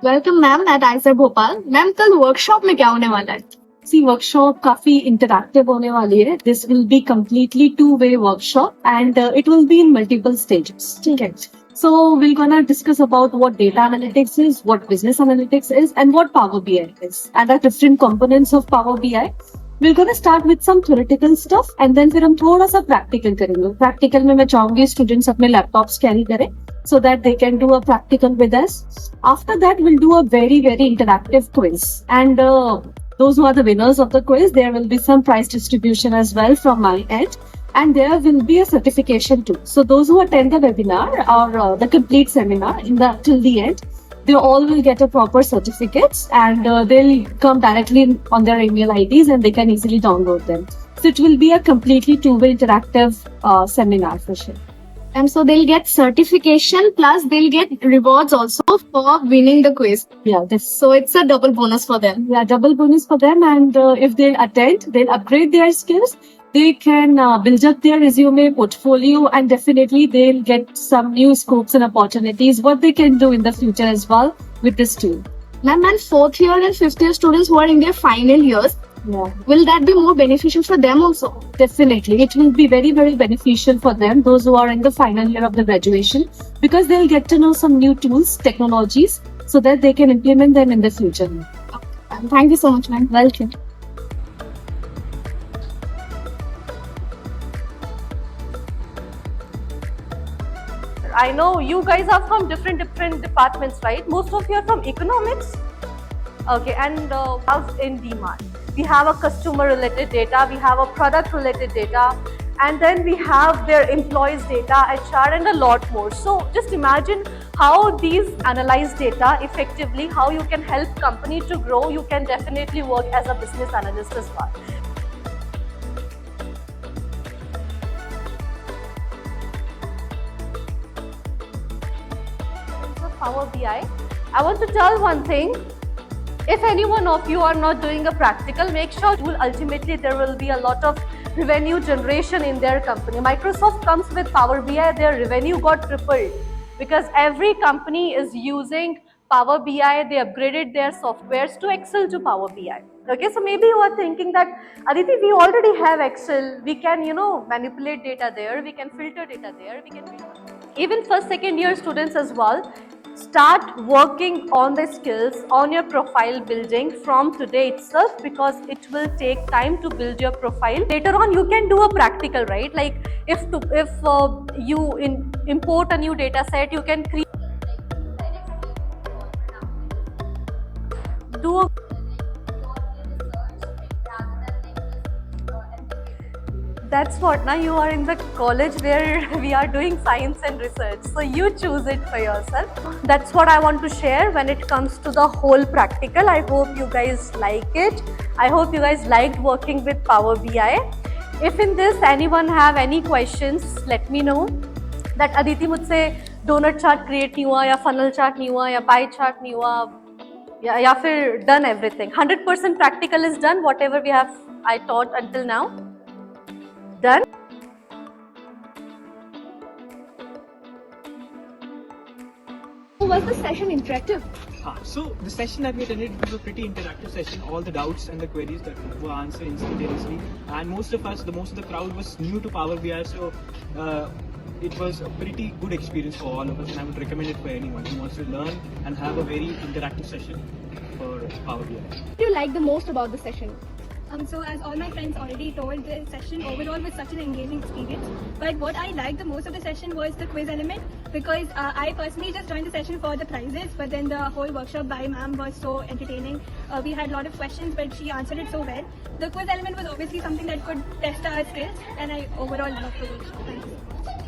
Welcome ma'am at IISER Bhopal. Ma'am कल workshop में क्या होने वाला है? सी वर्कशॉप काफी इंटरैक्टिव होने वाली है। This will be completely two-way workshop and it will be in multiple stages. ठीक है, so we're gonna discuss about what data analytics is, what business analytics is, and what Power BI is, and the different components of Power BI. We're gonna start with some theoretical stuff, and then फिर हम थोड़ा सा practical करेंगे। Practical में मैं चाहूंगी students अपने laptops carry करें, so that they can do a practical with us. After that, we'll do a very interactive quiz, and those who are the winners of the quiz, there will be some prize distribution as well from my end. And there will be a certification too. So those who attend the webinar or the complete seminar till the end, they all will get a proper certificates, and they'll come directly on their email IDs and they can easily download them. So it will be a completely two-way interactive seminar for sure. And so they'll get certification plus they'll get rewards also for winning the quiz. Yeah, so it's a double bonus for them. Yeah, double bonus for them. And if they'll attend, they'll upgrade their skills. They can build up their resume, portfolio, and definitely they'll get some new scopes and opportunities, what they can do in the future as well with this tool. Ma'am, and fourth year and fifth year students who are in their final years, will that be more beneficial for them also? Definitely. It will be very beneficial for them, those who are in the final year of the graduation, because they'll get to know some new tools, technologies, so that they can implement them in the future. Thank you so much, ma'am. Welcome. I know you guys are from different departments, right? Most of you are from economics. Okay, and how's in demand? We have a customer related data, we have a product related data, and then we have their employees data, HR, and a lot more. So just imagine how these analyze data effectively, how you can help company to grow. You can definitely work as a business analyst as well. Power BI. I want to tell one thing. If any one of you are not doing a practical, make sure ultimately there will be a lot of revenue generation in their company. Microsoft comes with Power BI, their revenue got tripled because every company is using Power BI. They upgraded their softwares to Excel to Power BI. Okay, so maybe you are thinking that, Aditi, we already have Excel. We can, manipulate data there. We can filter data there. Even first, second year students as well, start working on the skills, on your profile building from today itself, because it will take time to build your profile. Later on, you can do a practical, right? Like if you import a new data set, you can do That's what, now you are in the college where we are doing science and research. So you choose it for yourself. That's what I want to share when it comes to the whole practical. I hope you guys like it. I hope you guys liked working with Power BI. If in this anyone have any questions, let me know. That Aditi मुझसे donut chart create नहीं हुआ, या funnel chart नहीं हुआ, या pie chart नहीं हुआ, या फिर done everything. 100% practical is done. Whatever I taught until now. Done? Was the session interactive? So the session that we attended was a pretty interactive session. All the doubts and the queries that were answered instantaneously, and most of the crowd was new to Power BI, so it was a pretty good experience for all of us, and I would recommend it for anyone who wants to learn and have a very interactive session for Power BI. What do you like the most about the session? So as all my friends already told, the session overall was such an engaging experience. But what I liked the most of the session was the quiz element, because I personally just joined the session for the prizes, but then the whole workshop by ma'am was so entertaining. We had a lot of questions, but she answered it so well. The quiz element was obviously something that could test our skills, and I overall loved the workshop. Thanks.